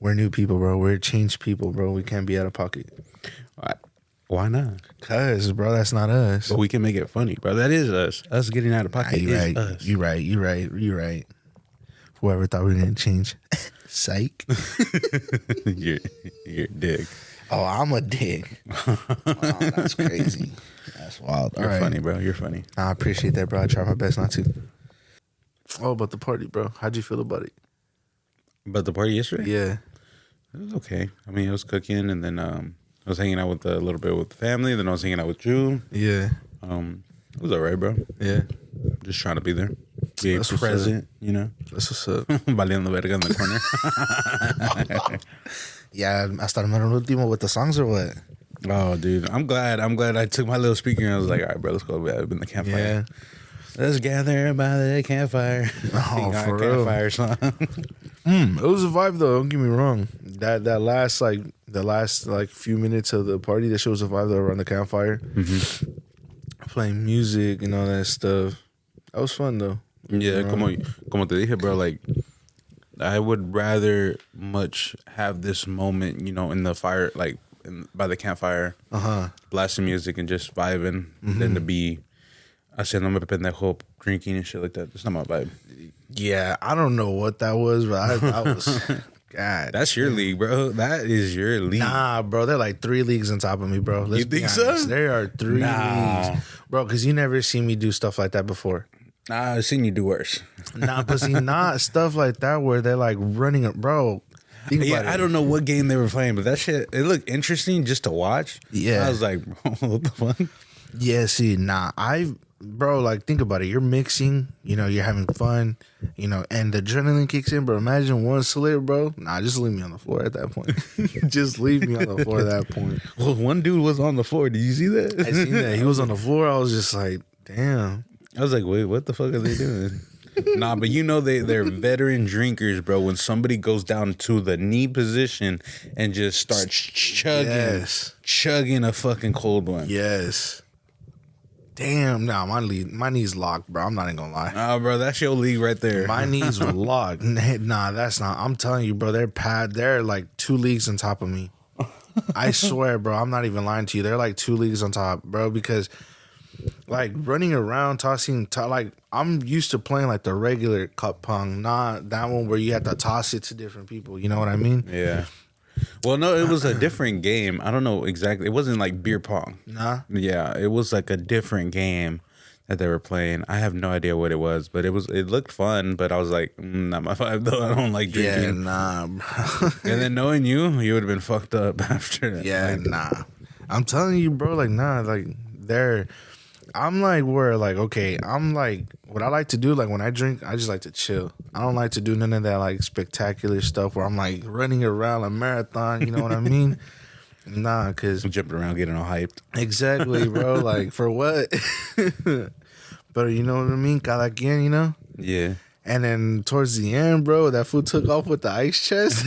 We're new people, bro. We're changed people, bro. We can't be out of pocket. Why not? Cause, bro, that's not us. But we can make it funny, bro. That is us. Us getting out of pocket you is right. us. You right. Whoever thought we were gonna change. Psych. you're a dick. Oh, I'm a dick. Wow, that's crazy. That's wild. You're funny, bro. You're funny. I appreciate that, bro. I try my best not to. Oh, about the party, bro. How'd you feel about it? But the party yesterday? Yeah. It was okay. I mean, I was cooking, and then I was hanging out with a little bit with the family. Then I was hanging out with Drew. Yeah. It was all right, bro. Yeah. Just trying to be there. Be That's present, you know? That's what's up. Valiendo verga in the corner. Yeah, hasta el mero último with the songs or what? Oh, dude. I'm glad I took my little speaker and I was like, all right, bro, let's go up in the campfire. Yeah. Let's gather by the campfire. Oh, Sing our for real. campfire song. It was a vibe though. Don't get me wrong. That last few minutes of the party, that shit was a vibe though around the campfire, playing music and all that stuff. That was fun though. Yeah, como te dije, bro, like, I would rather much have this moment, you know, in the fire, like, by the campfire, blasting music and just vibing, than to be haciéndome pendejo, drinking and shit like that. That's not my vibe. Yeah, I don't know what that was, but I was. God, That's your league, bro. That is your league. nah, bro. They're like 3 leagues on top of me, bro. Let's You be think so? honest. There are 3 leagues, bro. Because you never seen me do stuff like that before. Nah, I've seen you do worse. Nah, but see, not stuff like that where they're like running, bro. Think about Yeah, it. I don't know what game they were playing, but that shit, it looked interesting just to watch. Yeah. I was like, bro, what the fuck? Yeah, see, bro, like, think about it. You're mixing, you know, you're having fun, you know, and the adrenaline kicks in, bro. Imagine one slip, bro. Nah, just leave me on the floor at that point. Just leave me on the floor at that point. Well, one dude was on the floor. Did you see that? I seen that. He was on the floor. I was just like, damn. I was like, wait, what the fuck are they doing? Nah, but you know they're veteran drinkers, bro. When somebody goes down to the knee position and just starts chugging a fucking cold one. Yes. Damn, nah, my knees locked, bro. I'm not even gonna lie. Oh, bro, that's your league right there. My knees were locked. Nah, that's not. I'm telling you, bro. They're like 2 leagues on top of me. I swear, bro. I'm not even lying to you. They're like 2 leagues on top, bro. Because like running around, tossing, like I'm used to playing like the regular cup pong, not that one where you have to toss it to different people. You know what I mean? Yeah. Well, no, it was a different game. I don't know exactly. It wasn't like beer pong. Nah. Yeah, it was like a different game that they were playing. I have no idea what it was, but it looked fun. But I was like, not my vibe though. I don't like drinking. Yeah, nah, bro. And then knowing you would have been fucked up after that. Yeah, Like, nah. I'm telling you, bro. Like, nah. Like, I'm like where like okay. I'm like what I like to do. Like when I drink, I just like to chill. I don't like to do none of that like spectacular stuff where I'm like running around a marathon. You know what I mean? Nah, cause jumping around, getting all hyped. exactly, bro. Like for what? But you know what I mean? Cada quien, you know. Yeah. And then towards the end, bro, that fool took off with the ice chest.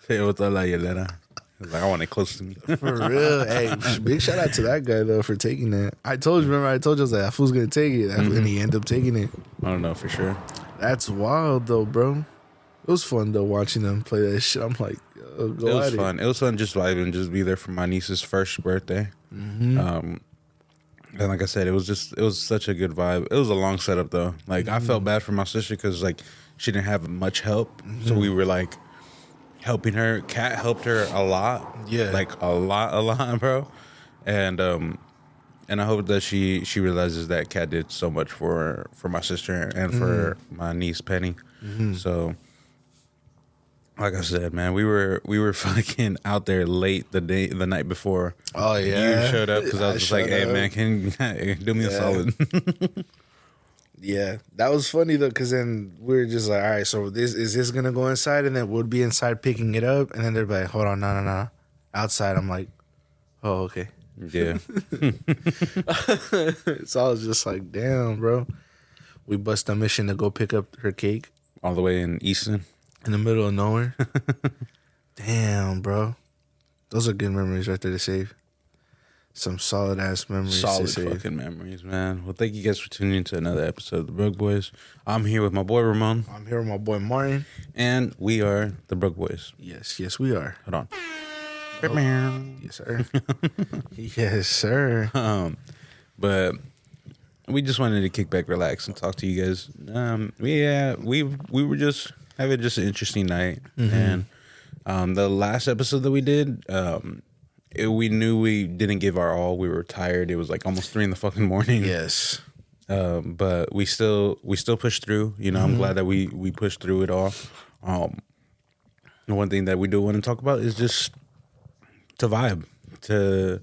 Say what's up, la hielera. Like, I want it close to me. For real. Hey, big shout out to that guy, though, for taking that. I told you, I was like, that fool's going to take it. And he ended up taking it. I don't know for sure. That's wild, though, bro. It was fun, though, watching them play that shit. I'm like, go It was fun. It was fun just vibing, just be there for my niece's first birthday. And like I said, it was such a good vibe. It was a long setup, though. Like, I felt bad for my sister because, like, she didn't have much help. So we were, like, helping her. Kat helped her a lot. Yeah. Like a lot, bro. And I hope that she realizes that Kat did so much for my sister and for my niece Penny. So like I said, man, we were fucking out there late the night before. Oh, yeah. You showed up because I was just like, hey, man, can you do me a solid? Yeah, that was funny though, because then we were just like, all right, so is this gonna go inside, and then we'll be inside picking it up, and then they're like, hold on, no, outside. I'm like, oh, okay. Yeah. So I was just like, damn, bro. We bust a mission to go pick up her cake All the way in Easton. in the middle of nowhere. Damn, bro. Those are good memories right there to save. Some solid ass memories. Solid fucking memories, man. Well, thank you guys for tuning in to another episode of the Broke Boys. I'm here with my boy Ramon. I'm here with my boy Martin. And we are the Broke Boys. Yes, we are. Hold on. Oh. Yes, sir. Yes, sir. But we just wanted to kick back, relax, and talk to you guys. We were just having just an interesting night, and the last episode that we did, we knew we didn't give our all. We were tired. It was like almost 3 a.m. Yes. But we still pushed through. You know, I'm glad that we pushed through it all. The one thing that we do want to talk about is just to vibe, to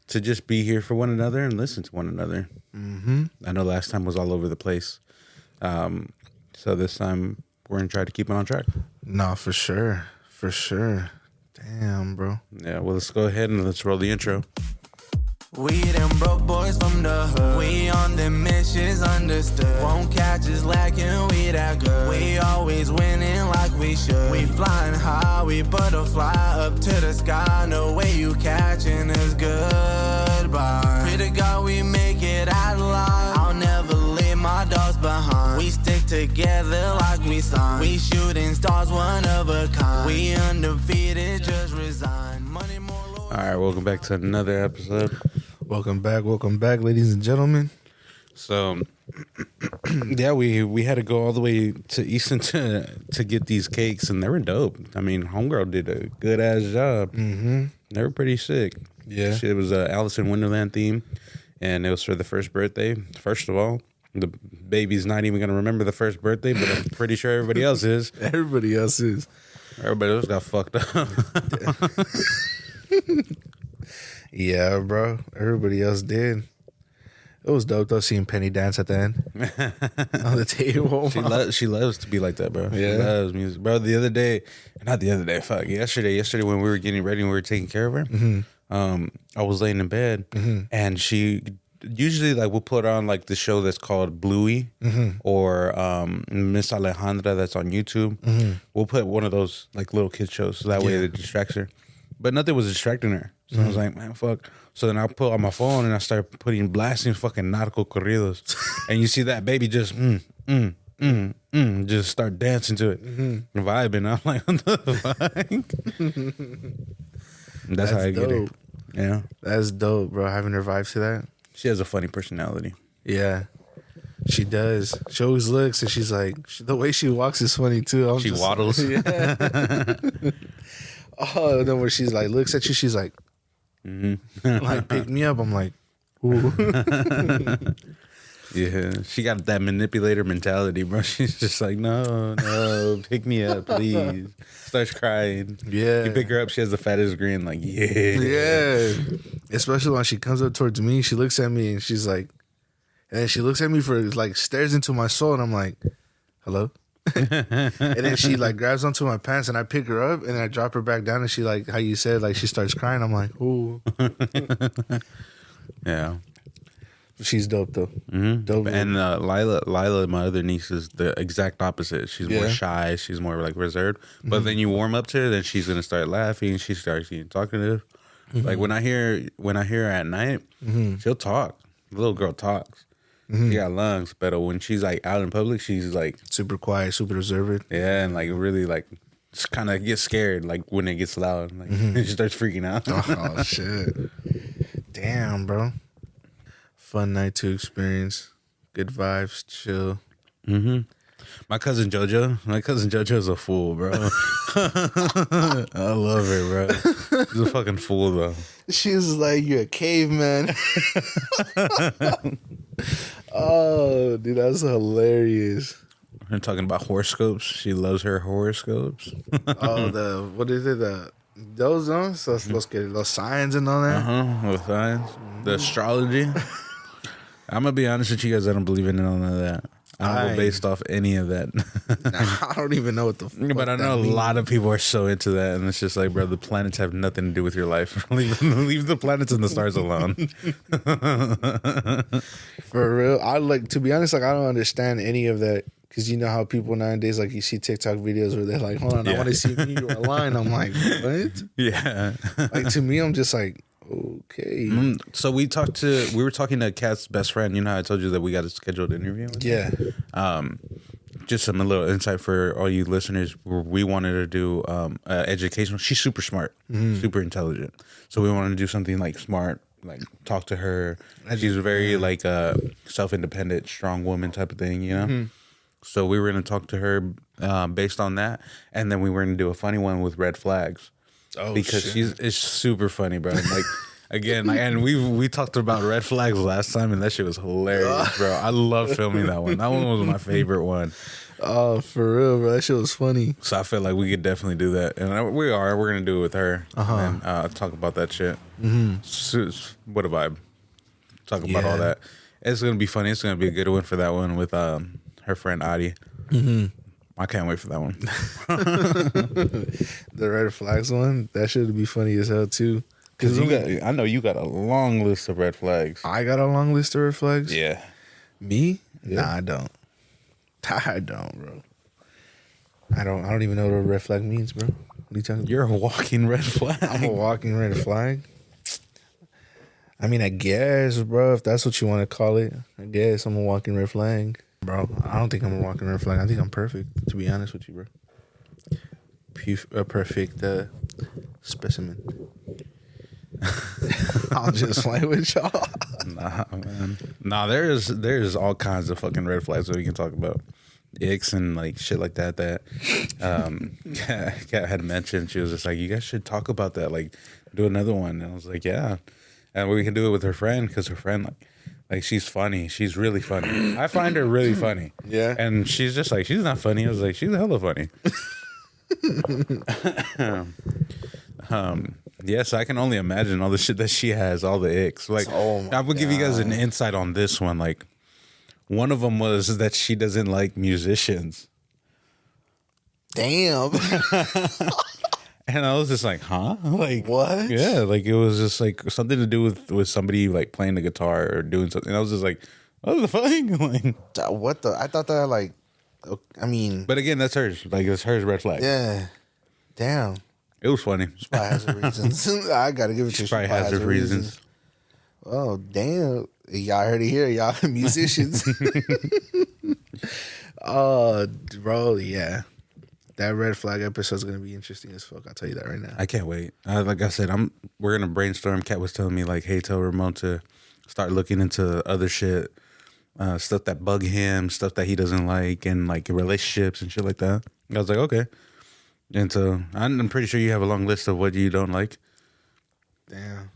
just be here for one another and listen to one another. I know last time was all over the place. So this time we're going to try to keep it on track. No, for sure. For sure. Damn, bro. Yeah, well, let's go ahead and let's roll the intro. We them broke boys from the hood. We on them missions, understood. Won't catch us lacking, we that good. We always winning like we should. We flying high, we butterfly up to the sky. No way you catching us, goodbye. Pray to God we make it out alive. I'll never leave my dogs behind. We stick together like we signed. We shooting stars, one of a kind. We undefeated, just resign. Money more. All right, welcome back to another episode. Welcome back, ladies and gentlemen. So, yeah, we had to go all the way to Easton to get these cakes, and they were dope. I mean, homegirl did a good ass job. They were pretty sick. Yeah, it was a Alice in Wonderland theme, and it was for the first birthday. First of all, the baby's not even gonna remember the first birthday, but I'm pretty sure everybody else is. Everybody else is. Everybody else got fucked up. Yeah, bro. Everybody else did. It was dope though seeing Penny dance at the end on the table. She loves to be like that, bro. Yeah. She loves music, bro. Yesterday when we were getting ready and we were taking care of her, I was laying in bed and she usually like we'll put on like the show that's called Bluey or Miss Alejandra that's on YouTube. We'll put one of those like little kid shows so that way it distracts her. But nothing was distracting her. So I was like, man, fuck. So then I pull out my phone and I start blasting fucking narco corridos. And you see that baby just, just start dancing to it. Vibing. I'm like, what the fuck? That's how I get it. Yeah. That's dope, bro. Having her vibe to that. She has a funny personality. Yeah. She does. She always looks and she's like, the way she walks is funny too. She waddles. Yeah. Oh, then where she's like, looks at you, she's like, like, pick me up. I'm like, ooh. Yeah, she got that manipulator mentality, bro. She's just like, no, pick me up, please. Starts crying. Yeah. You pick her up, she has the fattest grin, like, yeah. Yeah. Especially when she comes up towards me, she looks at me and she's like, and then she looks at me for like, stares into my soul, and I'm like, hello? And then she like grabs onto my pants and I pick her up and then I drop her back down and she like how you said like she starts crying. I'm like, ooh. Yeah. She's dope though. Dope. And Lila, my other niece, is the exact opposite. She's more shy. She's more like reserved. But then you warm up to her, then she's gonna start laughing. She starts getting talkative. Like when I hear her at night, she'll talk. The little girl talks. She got lungs, but when she's like out in public, she's like super quiet, super reserved. Yeah, and like really like just kind of gets scared like when it gets loud. Like she starts freaking out. Oh shit! Damn, bro. Fun night to experience. Good vibes, chill. My cousin JoJo is a fool, bro. I love her, bro. She's a fucking fool though. She's like, you're a caveman. Oh, dude, that's hilarious. We're talking about horoscopes. She loves her horoscopes. Oh, what is it? Those ones? Los signs and all that? The signs. The astrology. I'm going to be honest with you guys. I don't believe in none of that. I don't go based off any of that. I don't even know what the fuck But I know a lot of people are so into that, and it's just like, bro, the planets have nothing to do with your life. leave the planets and the stars alone. For real, to be honest, like I don't understand any of that because you know how people nowadays, like you see TikTok videos where they're like, "Hold on, I want to see me or a line." I'm like, what? Yeah. Like to me, I'm just like, Okay. So we were talking to Kat's best friend. You know how I told you that we got a scheduled interview? Yeah. Just some little insight for all you listeners. We wanted to do educational. She's super smart, super intelligent. So we wanted to do something like smart, like talk to her. She's a very like self-independent, strong woman type of thing, you know? So we were going to talk to her based on that. And then we were going to do a funny one with red flags. Oh, because it's super funny, bro. Like, again, and we talked about red flags last time, and that shit was hilarious, bro. I love filming that one. That one was my favorite one. Oh, for real, bro. That shit was funny. So I feel like we could definitely do that, and we're gonna do it with her and talk about that shit. What a vibe! Talk about all that. It's gonna be funny. It's gonna be a good one for that one with her friend Adi. I can't wait for that one. The red flags one, that should be funny as hell too. Because I know you got a long list of red flags. I got a long list of red flags. Yeah. Me? Yeah. Nah, I don't. I don't, bro. I don't even know what a red flag means, bro. What are you talking about? You're a walking red flag. I'm a walking red flag. I mean, I guess, bro, if that's what you want to call it, I guess I'm a walking red flag. Bro, I don't think I'm a walking red flag. I think I'm perfect, to be honest with you, bro. A perfect specimen. I'll just play with y'all. Nah, man. Nah, there's all kinds of fucking red flags that we can talk about. Icks and like shit like that Kat had mentioned. She was just like, you guys should talk about that, like do another one. And I was like, yeah. And we can do it with her friend, because her friend like she's funny. She's really funny. I find her really funny. Yeah. And she's just like, she's not funny. I was like, she's hella funny. Yes, I can only imagine all the shit that she has, all the icks. Like, I will give you guys an insight on this one. Like, one of them was that she doesn't like musicians. Damn. And I was just like, huh? Like, what? Yeah, like it was just like something to do with somebody like playing the guitar or doing something. And I was just like, what the fuck? Like, what the? I thought that, like, I mean. But again, that's hers. Like, it's hers red flag. Yeah. Damn. It was funny. She probably has her reasons. I got to give it to her. She probably has her reasons. Oh, damn. Y'all heard it here. Y'all musicians. Oh, bro, yeah. That red flag episode is going to be interesting as fuck. I'll tell you that right now. I can't wait. Like I said, we're going to brainstorm. Kat was telling me, like, hey, tell Ramon to start looking into other shit, stuff that bug him, stuff that he doesn't like, and like relationships and shit like that. I was like, okay. And so I'm pretty sure you have a long list of what you don't like. Damn.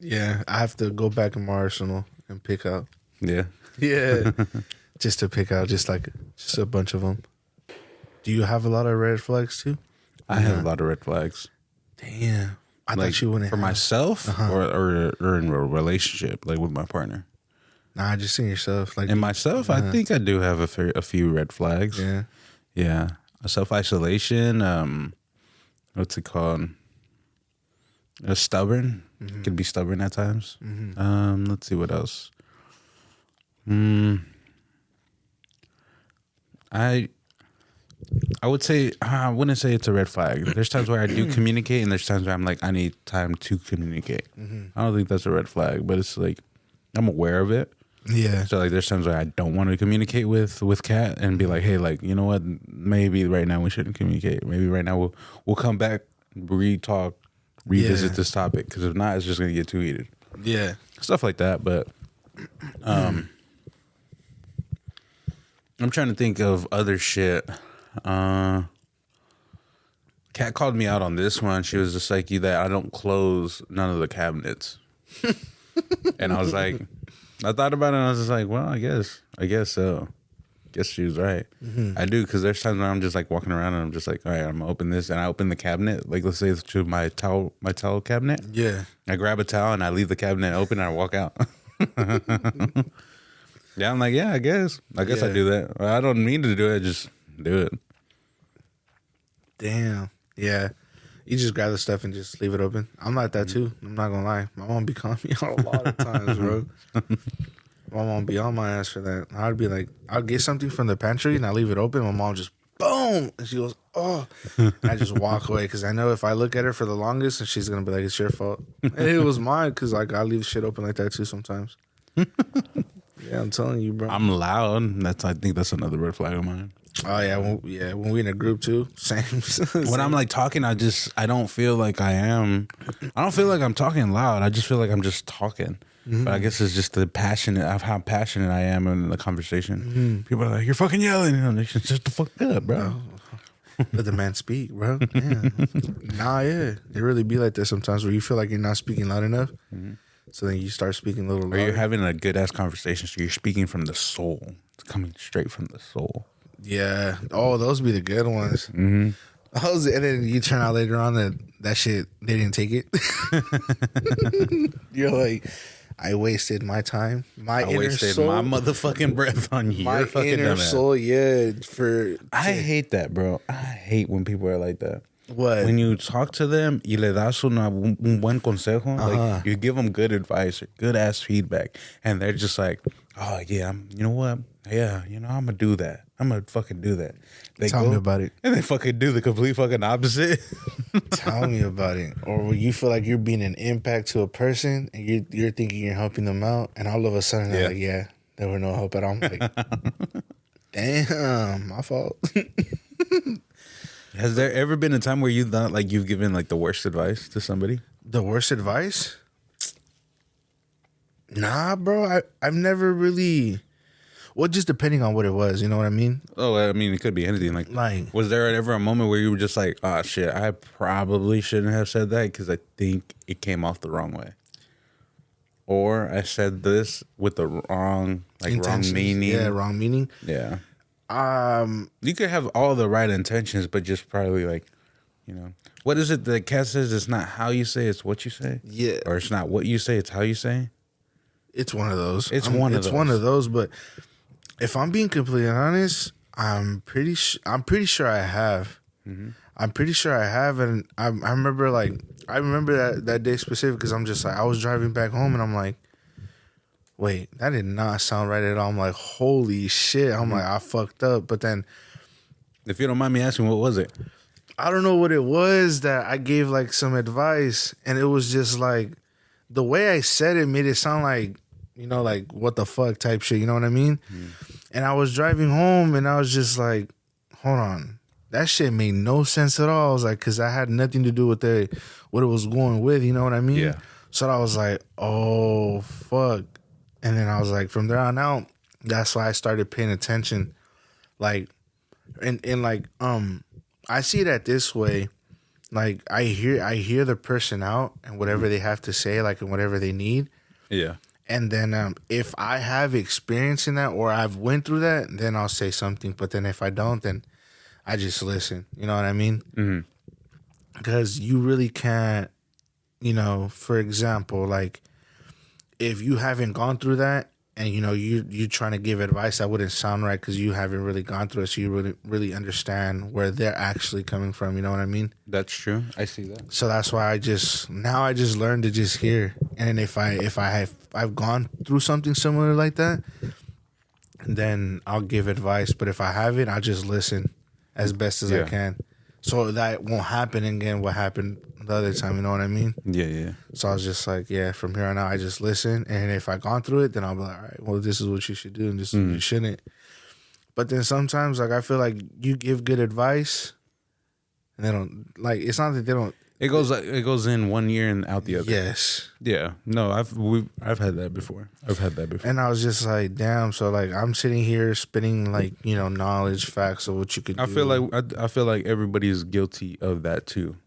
Yeah, I have to go back in my arsenal and pick out. Yeah. Yeah. Just to pick out just a bunch of them. Do you have a lot of red flags too? I have a lot of red flags. Damn. I like, thought you wouldn't for myself or in a relationship, like with my partner. Nah, just in yourself. Like in myself, I think I do have a few red flags. Yeah. Yeah. Self-isolation. What's it called? Stubborn. Could be stubborn at times. Let's see what else. I would say I wouldn't say it's a red flag. There's times where I do communicate, and there's times where I'm like, I need time to communicate. I don't think that's a red flag, but it's like I'm aware of it. Yeah. So like, there's times where I don't want to communicate with Kat and be like, hey, like, you know what? Maybe right now we shouldn't communicate. Maybe right now we'll come back, revisit this topic, because if not, it's just gonna get too heated. Yeah. Stuff like that, but I'm trying to think of other shit. Kat called me out on this one. She was just like, that I don't close none of the cabinets. And I was like, I thought about it and I was just like, well, I guess so. Guess she was right. I do, because there's times where I'm just like walking around and I'm just like, all right, I'm gonna open this, and I open the cabinet, like let's say it's to my towel cabinet. Yeah. I grab a towel and I leave the cabinet open and I walk out. Yeah, I'm like, yeah, I guess I do that. I don't mean to do it, just do it. Damn. Yeah. You just grab the stuff and just leave it open. I'm like that too. I'm not gonna lie. My mom be calling me out a lot of times, bro. My mom be on my ass for that. I'd be like, I'll get something from the pantry and I leave it open. My mom just boom, and she goes, oh. And I just walk away because I know if I look at her for the longest, and she's gonna be like, "It's your fault." And it was mine because like I leave shit open like that too sometimes. Yeah, I'm telling you, bro. I'm loud. I think that's another red flag of mine. Oh yeah, when we in a group too, same. When I'm like talking, I don't feel like I am. I don't feel like I'm talking loud. I just feel like I'm just talking. But I guess it's just the passionate of how passionate I am in the conversation. People are like, "You're fucking yelling," just the fuck up, bro. Let the man speak, bro. Yeah. Yeah. It really be like that sometimes where you feel like you're not speaking loud enough. So then you start speaking a little louder. Or you're having a good ass conversation, so you're speaking from the soul. It's coming straight from the soul. Yeah. Oh, those be the good ones. And then you turn out later on that shit, they didn't take it. You're like, I wasted my time. I wasted my motherfucking breath on you. My You're fucking inner dumbass. soul, yeah. I hate that, bro. I hate when people are like that. What? When you talk to them, y le das un buen consejo, like you give them good advice or good ass feedback, and they're just like, "Oh yeah, you know what? Yeah, I'm gonna do that. I'm gonna fucking do that." They Tell me about it. and they fucking do the complete fucking opposite. Tell me about it. Or when you feel like you're being an impact to a person and you're thinking you're helping them out, and all of a sudden they're like, "Yeah, there were no help at all." I'm like, damn, my fault. Has there ever been a time where you thought like you've given like the worst advice to somebody? The worst advice? Nah, bro. I've never really. Well, just depending on what it was, you know what I mean? Oh, I mean, it could be anything. Like, was there ever a moment where you were just like, "Oh shit, I probably shouldn't have said that because I think it came off the wrong way," or I said this with the wrong Intentions. wrong meaning? Yeah, wrong meaning. Yeah. You could have all the right intentions, but just probably like, what is it that Cat says? It's not how you say, it's what you say. Yeah. Or it's not what you say, it's how you say. It's one of those. It's one of those. But if I'm being completely honest, I'm pretty sure I have. I'm pretty sure I have, and I remember that day specific because I'm just like I was driving back home and I'm like, wait, that did not sound right at all. I'm like, holy shit. I'm like, I fucked up. But then, if you don't mind me asking, what was it? I don't know what it was that I gave like some advice, and it was just like the way I said it made it sound like, like what the fuck type shit. You know what I mean? And I was driving home, and I was just like, hold on, that shit made no sense at all. I was like, because I had nothing to do with what it was going with. You know what I mean? Yeah. So I was like, oh fuck. And then I was like, from there on out, that's why I started paying attention. Like, and like, I see that this way. Like, I hear the person out and whatever they have to say, like, and whatever they need. Yeah. And then if I have experience in that or I've went through that, then I'll say something. But then if I don't, then I just listen. You know what I mean? Because you really can't, for example, like, if you haven't gone through that and you're trying to give advice that wouldn't sound right because you haven't really gone through it, so you really understand where they're actually coming from. You know what I mean? That's true. I see that. So that's why I just learned to just hear. And then if I've gone through something similar like that, then I'll give advice. But if I haven't, I'll just listen as best as I can. So that won't happen again what happened the other time, you know what I mean? Yeah. So I was just like, from here on out, I just listen. And if I gone through it, then I'll be like, all right, well, this is what you should do and this is what you shouldn't. But then sometimes, like, I feel like you give good advice and they don't, like, it's not that they don't. It goes in 1 year and out the other. Yes. Yeah. No, I've had that before. And I was just like, damn. So like, I'm sitting here spitting like, knowledge, facts of what you could do. I feel like everybody's guilty of that too.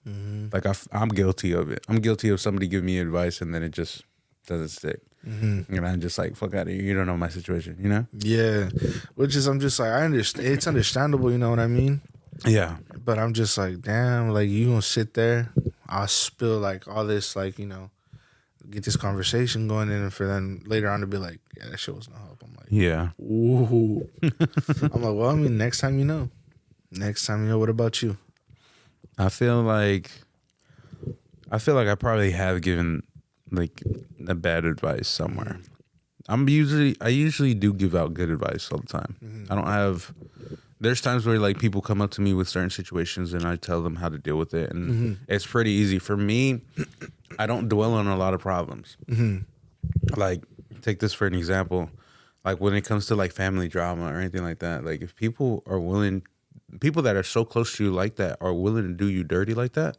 Like I'm guilty of it. I'm guilty of somebody giving me advice and then it just doesn't stick. And I'm just like, fuck out of here. You don't know my situation, Yeah. Which is, I'm just like, I understand. It's understandable. You know what I mean? Yeah. But I'm just like, damn, like you gonna sit there, I'll spill like all this, like, get this conversation going in, and for then later on to be like, yeah, that shit was no help. I'm like, yeah. Ooh. I'm like, well, I mean, next time you know. What about you? I feel like I probably have given like a bad advice somewhere. I usually do give out good advice all the time. I don't have there's times where like people come up to me with certain situations and I tell them how to deal with it, and it's pretty easy for me. I don't dwell on a lot of problems. Like, take this for an example. Like when it comes to like family drama or anything like that, like if people that are so close to you like that are willing to do you dirty like that,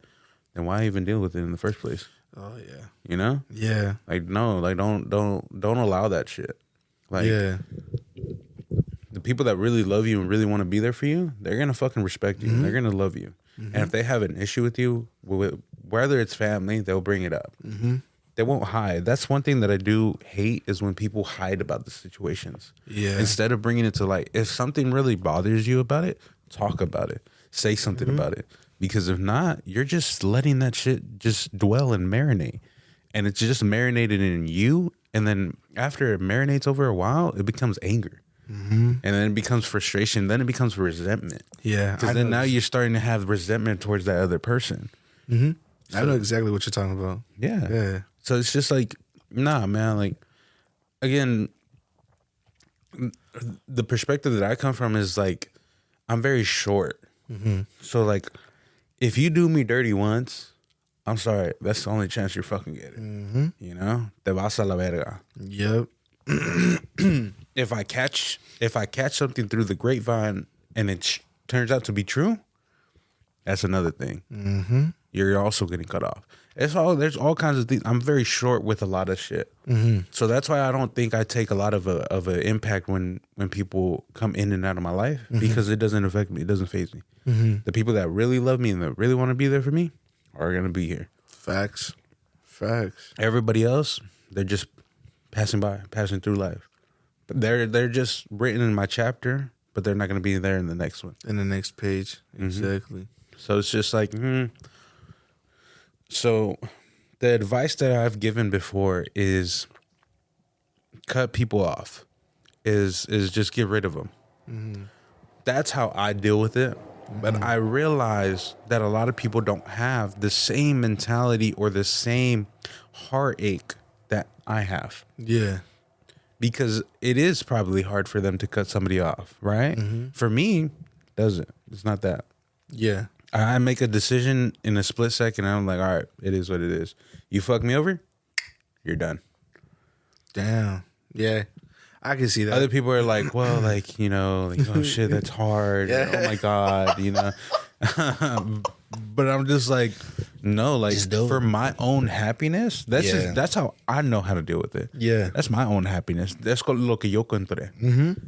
then why even deal with it in the first place? Oh yeah. You know? Yeah. Like no, like don't allow that shit. Like Yeah. the people that really love you and really want to be there for you, they're gonna fucking respect you. They're gonna love you. And if they have an issue with you, whether it's family, they'll bring it up. They won't hide. That's one thing that I do hate is when people hide about the situations. Yeah. Instead of bringing it to light, if something really bothers you about it, talk about it. Say something about it. Because if not, you're just letting that shit just dwell and marinate. And it's just marinated in you. And then after it marinates over a while, it becomes anger. And then it becomes frustration. Then it becomes resentment. Yeah. Because then now you're starting to have resentment towards that other person. I know exactly what you're talking about. Yeah. Yeah. So it's just like, nah, man. Like, again, the perspective that I come from is like, I'm very short. So like, if you do me dirty once, I'm sorry. That's the only chance you're fucking getting. You know, te vas a la verga. Yep. If I catch something through the grapevine and it turns out to be true, that's another thing. You're also getting cut off. There's all kinds of things. I'm very short with a lot of shit. So that's why I don't think I take a lot of an impact when people come in and out of my life, because it doesn't affect me. It doesn't faze me. The people that really love me and that really want to be there for me are going to be here. Facts. Everybody else, they're just passing through life. They're just written in my chapter, but they're not going to be there in the next one. In the next page. Exactly. So it's just like, So the advice that I've given before is cut people off, is just get rid of them. That's how I deal with it. But I realize that a lot of people don't have the same mentality or the same heartache that I have. Yeah. Because it is probably hard for them to cut somebody off, right? For me, it's not that. Yeah. I make a decision in a split second and I'm like, all right, it is what it is. You fuck me over, you're done. Damn. Yeah. I can see that. Other people are like, well, like, you know, like, oh shit, that's hard. Yeah. Oh my God, you know. But I'm just like, no, like for my own happiness, that's how I know how to deal with it. Yeah. That's my own happiness. That's lo que yo encontré.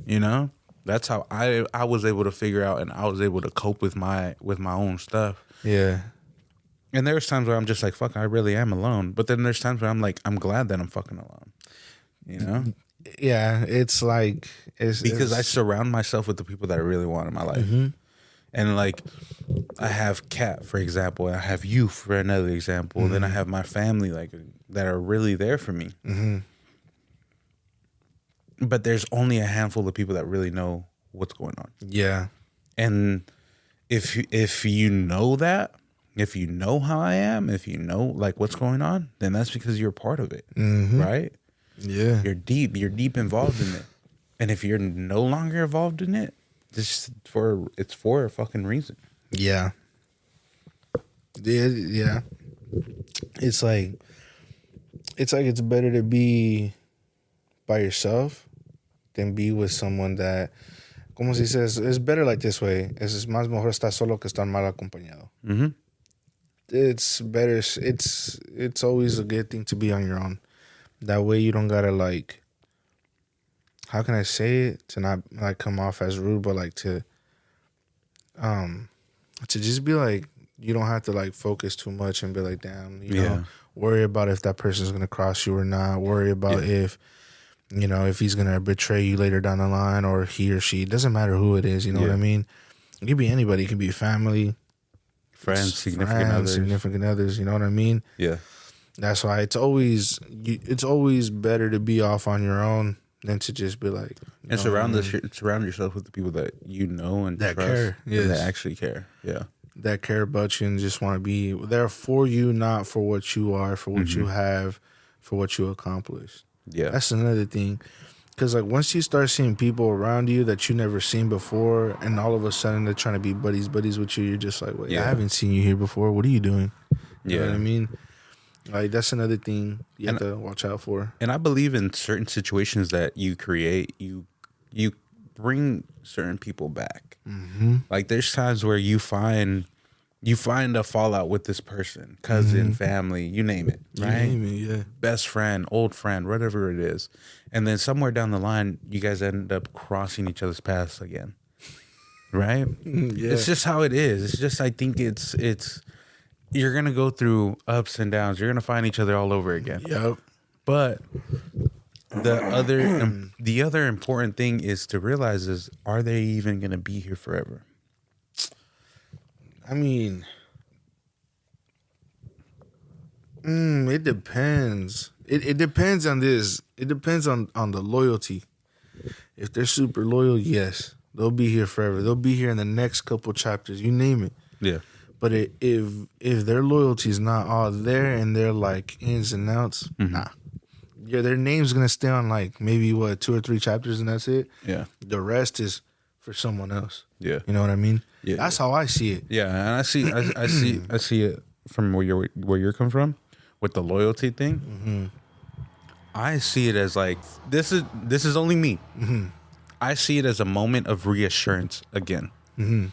You know? That's how I was able to figure out, and I was able to cope with my own stuff. Yeah. And there's times where I'm just like, fuck, I really am alone. But then there's times where I'm like, I'm glad that I'm fucking alone. You know? Yeah. It's like Because I surround myself with the people that I really want in my life. And like, I have Kat, for example. I have you for another example. Then I have my family, like, that are really there for me. But there's only a handful of people that really know what's going on. Yeah. And if you know that, if you know how I am, if you know like what's going on, then that's because you're part of it, right? Yeah. You're deep involved in it. And if you're no longer involved in it, it's for a fucking reason. Yeah. Yeah. It's like it's better to be by yourself than be with someone that, como se dice, it's better like this way. Es más mejor estar solo que estar mal acompañado. It's better. It's always a good thing to be on your own. That way you don't gotta like, how can I say it to not like come off as rude, but like to just be like, you don't have to like focus too much and be like, damn, you know, worry about if that person's gonna cross you or not. Worry about if, you know, if he's gonna betray you later down the line, or he or she. It doesn't matter who it is. You know what I mean? It could be anybody. It could be family, friends, significant others. You know what I mean? Yeah. That's why it's always better to be off on your own than to just be like, and surround yourself with the people that you know and that trust, care, and that actually care. Yeah. That care about you and just want to be there for you, not for what you are, for what you have, for what you accomplished. Yeah. That's another thing. Because like once you start seeing people around you that you never seen before, and all of a sudden they're trying to be buddies with you, you're just like, wait, I haven't seen you here before. What are you doing? You know what I mean? Like that's another thing you have to watch out for. And I believe in certain situations that you create, you bring certain people back. Mm-hmm. Like there's times where you find a fallout with this person, cousin, family, you name it, right? You name it, yeah. Best friend, old friend, whatever it is. And then somewhere down the line, you guys end up crossing each other's paths again, right? Yeah. It's just how it is. It's just, I think it's you're going to go through ups and downs. You're going to find each other all over again. Yep. But the other important thing is to realize is, are they even going to be here forever? I mean, it depends. It depends on this. It depends on the loyalty. If they're super loyal, yes, they'll be here forever. They'll be here in the next couple chapters. You name it. Yeah. But if their loyalty is not all there and they're like ins and outs, nah. Yeah, their name's gonna stay on like maybe 2 or 3 chapters and that's it. Yeah. The rest is for someone else. Yeah. You know what I mean? Yeah. That's how I see it. Yeah, and I see it from where you're coming from with the loyalty thing. Mm-hmm. I see it as like this is only me. Mm-hmm. I see it as a moment of reassurance again. Mm-hmm.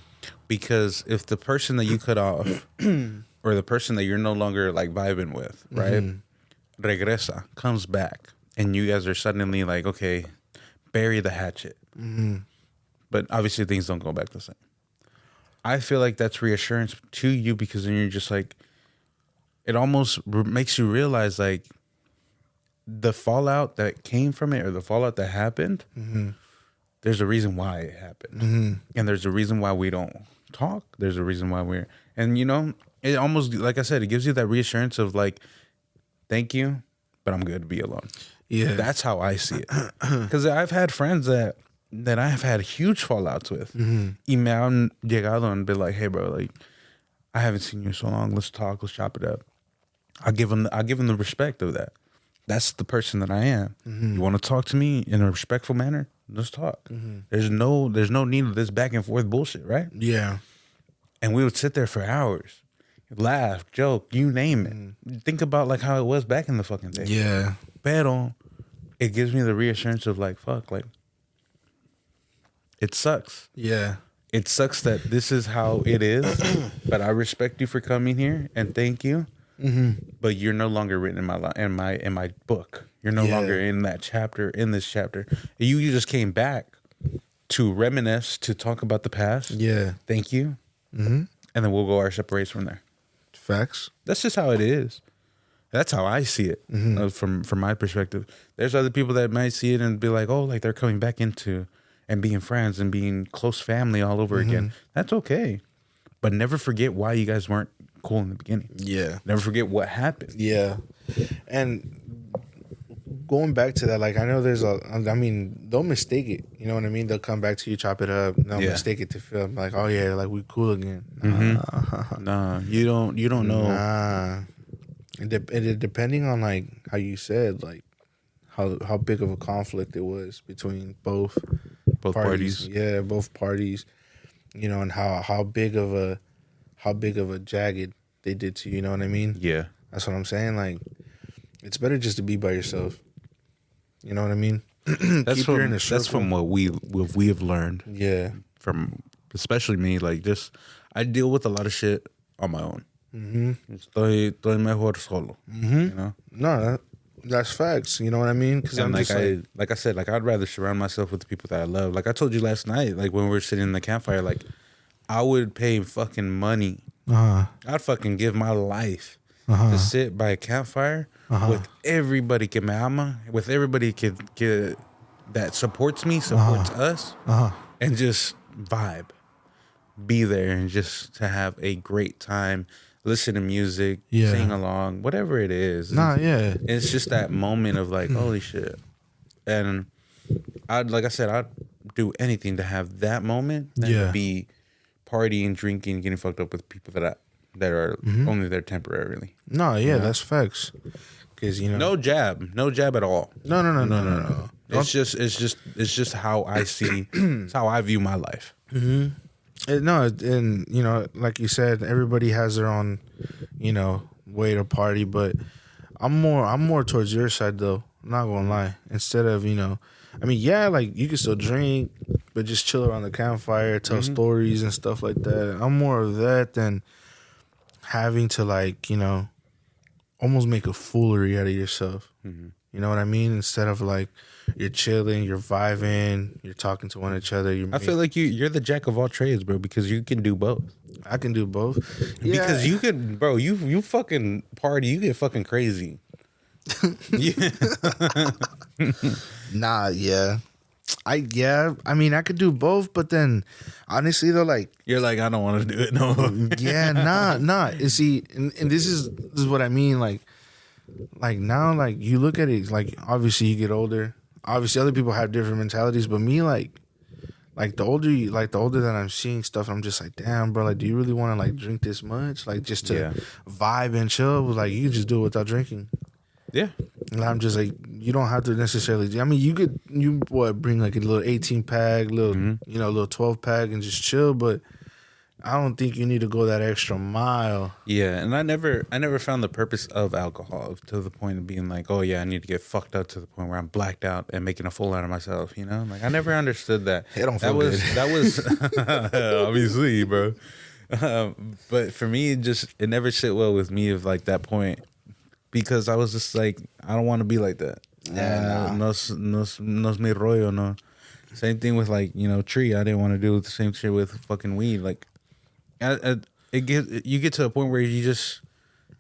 Because if the person that you cut off or the person that you're no longer like vibing with, right, regresa, comes back, and you guys are suddenly like, okay, bury the hatchet. Mm-hmm. But obviously things don't go back the same. I feel like that's reassurance to you because then you're just like, it almost makes you realize like the fallout that came from it or the fallout that happened, there's a reason why it happened. And there's a reason why we don't talk. There's a reason why and you know, it almost, like I said, it gives you that reassurance of like, thank you, but I'm good to be alone. Yeah. That's how I see it. Because I've had friends that I have had huge fallouts with. Y me han llegado and be like, hey, bro, like, I haven't seen you in so long. Let's talk. Let's chop it up. I'll give them the respect of that. That's the person that I am. You want to talk to me in a respectful manner? Let's talk. There's no need of this back and forth bullshit, right? Yeah. And we would sit there for hours, laugh, joke, you name it. Think about like how it was back in the fucking day. Yeah. Pero it gives me the reassurance of like, fuck, like, it sucks. Yeah. It sucks that this is how it is, but I respect you for coming here and thank you. But you're no longer written in my book. You're no longer in that chapter, in this chapter. You just came back to reminisce, to talk about the past. Yeah. Thank you. And then we'll go our separate ways from there. Facts. That's just how it is. That's how I see it from my perspective. There's other people that might see it and be like, oh, like they're coming back into and being friends and being close family all over again. That's okay. But never forget why you guys weren't cool in the beginning. Yeah. Never forget what happened. Yeah. And going back to that, like, I know they'll mistake it. You know what I mean? They'll come back to you, chop it up. They'll mistake it to feel like, oh, yeah, like we cool again. Nah, you don't know. Nah. Depending on, like, how you said, like, how big of a conflict it was between both parties. Yeah, both parties. You know, and how big of a jagged they did to you. You know what I mean? Yeah. That's what I'm saying. Like, it's better just to be by yourself. You know what I mean? That's from what we have learned. Yeah. From especially me, like just I deal with a lot of shit on my own. Estoy mejor solo. You know? No, that's facts. You know what I mean? Because I'm like I said, like I'd rather surround myself with the people that I love. Like I told you last night, like when we were sitting in the campfire, like I would pay fucking money. I'd fucking give my life to sit by a campfire with everybody que me ama, with everybody that supports me, supports us, and just vibe, be there, and just to have a great time. Listen to music, sing along, whatever it is. It's just that moment of like, holy shit. And I'd do anything to have that moment than to be partying, drinking, getting fucked up with people that are only there temporarily. No, that's facts. Because, you know. No jab at all. No. It's just how I see. It's how I view my life. No, and you know, like you said, everybody has their own, you know, way to party. But I'm more towards your side though. I'm not gonna lie. Instead of, you know, I mean, yeah, like you can still drink, but just chill around the campfire, tell stories and stuff like that. I'm more of that than having to, like, you know, almost make a foolery out of yourself. You know what I mean? Instead of like you're chilling, you're vibing, you're talking to one each other. I feel like you're the jack of all trades, bro, because you can do both. I can do both. Because you can, bro. You fucking party. You get fucking crazy. Yeah. Nah, yeah. I mean, I could do both, but then honestly though, like, You're like, I don't want to do it. No. yeah, nah. And see, and this is what I mean. Like now, like you look at it, like obviously you get older. Obviously, other people have different mentalities, but me, like the older that I'm seeing stuff, I'm just like, damn, bro. Like, do you really want to like drink this much? Like, just to vibe and chill? Like, you can just do it without drinking. Yeah. And I'm just like, you don't have to necessarily. I mean, you bring like a little 18 pack, little you know, little 12 pack, and just chill. But I don't think you need to go that extra mile. Yeah, and I never found the purpose of alcohol to the point of being like, oh yeah, I need to get fucked up to the point where I'm blacked out and making a fool out of myself. You know, like I never understood that. It don't feel good. That was obviously, bro. But for me, it never sit well with me of like that point, because I was just like, I don't want to be like that. Yeah, no mi rollo, no. Same thing with like, you know, tree. I didn't want to do the same shit with fucking weed. Like, you get to a point where you just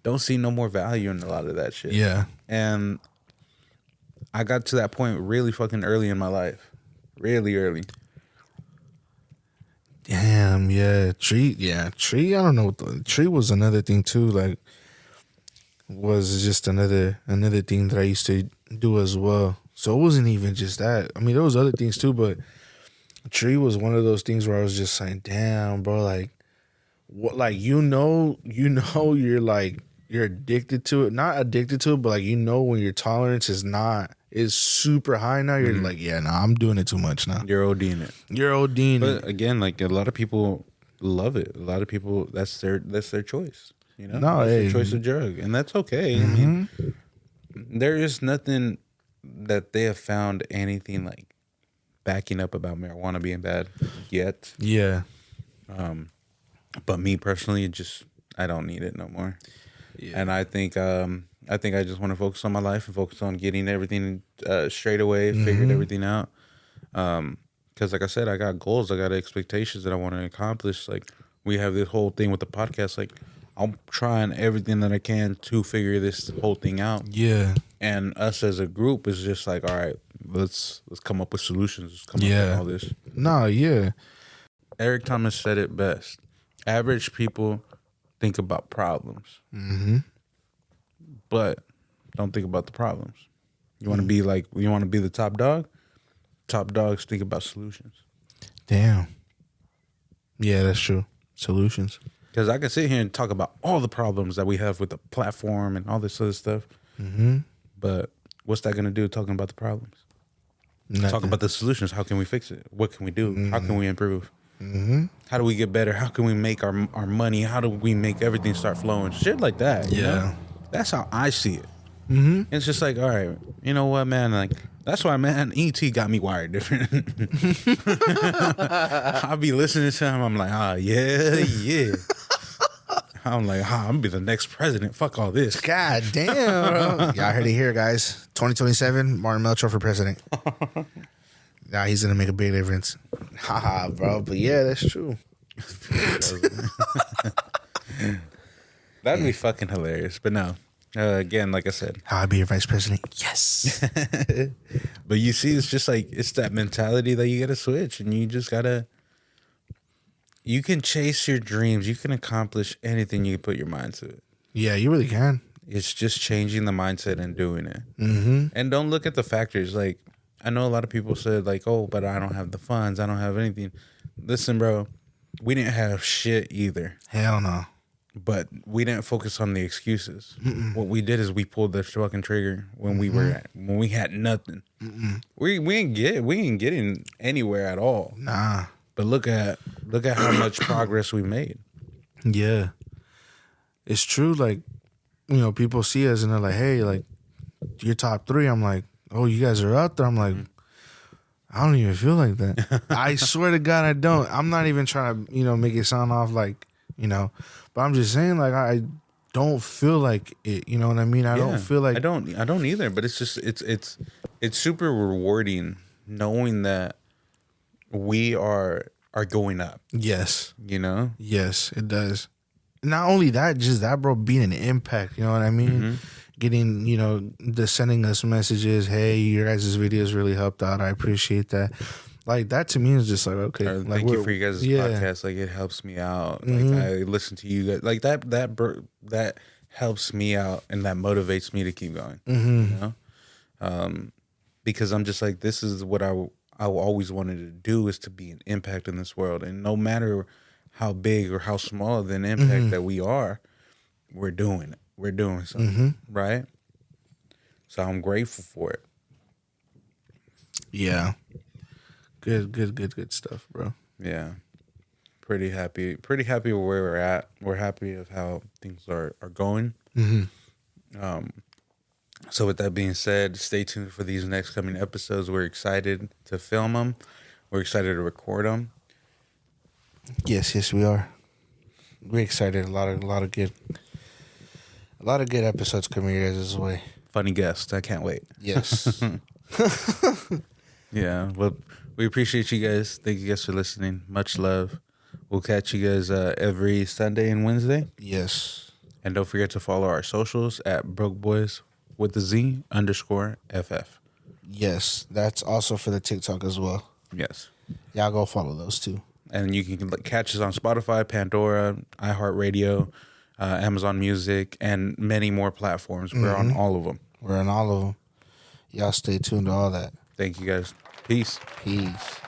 don't see no more value in a lot of that shit. Yeah. And I got to that point really fucking early in my life. Really early. Damn, yeah. Tree, I don't know. Tree was another thing too. Like, was just another thing that I used to do as well. So it wasn't even just that. I mean, there was other things too, but tree was one of those things where I was just saying, damn, bro, like, what, like, you know, you're like, you're addicted to it. Not addicted to it, but like, you know, when your tolerance is super high now, you're like, yeah, nah, I'm doing it too much now. You're ODing it. You're ODing it. But again, like, a lot of people love it. A lot of people, that's their choice. You know, No, that's hey. their choice of drug, and that's okay. I mean, there is nothing that they have found anything like backing up about marijuana being bad yet. Yeah. But me personally, I don't need it no more. Yeah. And I think I just want to focus on my life and focus on getting everything straight away, figured everything out. Because like I said, I got goals, I got expectations that I want to accomplish. Like, we have this whole thing with the podcast. Like, I'm trying everything that I can to figure this whole thing out. Yeah. And us as a group is just like, all right, let's come up with solutions. Let's come up with all this. No, yeah. Eric Thomas said it best. Average people think about problems, but don't think about the problems. You want to be like, you want to be the top dog? Top dogs think about solutions. Damn. Yeah, that's true. Solutions. Because I can sit here and talk about all the problems that we have with the platform and all this other stuff. But what's that going to do talking about the problems? Nothing. Talk about the solutions. How can we fix it? What can we do? How can we improve? How do we get better? How can we make our money? How do we make everything start flowing? Shit like that. You know? That's how I see it. It's just like, all right, you know what, man? Like, that's why, man, E.T. got me wired different. I'll be listening to him. I'm like, yeah. I'm like, I'm gonna be the next president. Fuck all this. God damn, bro. Y'all heard it here, guys. 2027, Martin Melchior for president. Nah, he's gonna make a big difference. Haha, bro. But yeah, that's true. That'd be fucking hilarious. But no. Again, like I said, I'll be your vice president. Yes. but you see, it's just like, it's that mentality that you gotta switch, and you just gotta. You can chase your dreams. You can accomplish anything you put your mind to it. Yeah, you really can. It's just changing the mindset and doing it. And don't look at the factors. Like, I know a lot of people said like, oh, but I don't have the funds. I don't have anything. Listen, bro, we didn't have shit either. Hell no. But we didn't focus on the excuses. What we did is we pulled the fucking trigger when we had nothing. We ain't getting anywhere at all. Nah. But look at how much progress we made. Yeah. It's true. Like, you know, people see us and they're like, hey, like, you're top 3. I'm like, oh, you guys are out there. I'm like, I don't even feel like that. I swear to God, I don't. I'm not even trying to, you know, make it sound off like, you know, but I'm just saying, like, I don't feel like it. You know what I mean? I don't feel like I don't either. But it's just it's super rewarding knowing that we are going up. Yes. You know? Yes, it does. Not only that, just that, bro, being an impact. You know what I mean? Getting, you know, sending us messages. Hey, your guys' videos really helped out. I appreciate that. Like, that to me is just like, okay. Or like, thank you for you guys' podcast. Like, it helps me out. Like, I listen to you guys. Like, that helps me out and that motivates me to keep going. You know? Because I'm just like, this is what I always wanted to do, is to be an impact in this world. And no matter how big or how small of an impact that we are, we're doing it. We're doing something, right? So I'm grateful for it. Yeah. Good stuff, bro. Yeah. Pretty happy where we're at. We're happy of how things are going. So with that being said, stay tuned for these next coming episodes. We're excited to film them. We're excited to record them. Yes, we are. We're excited. A lot of good episodes coming your guys' way. Funny guest. I can't wait. Yes. Yeah. Well, we appreciate you guys. Thank you guys for listening. Much love. We'll catch you guys every Sunday and Wednesday. Yes. And don't forget to follow our socials at BrokeBoys with the Z_FF. Yes. That's also for the TikTok as well. Yes. Y'all go follow those too. And you can catch us on Spotify, Pandora, iHeartRadio, Amazon Music, and many more platforms. We're on all of them. We're on all of them. Y'all stay tuned to all that. Thank you guys. Peace. Peace.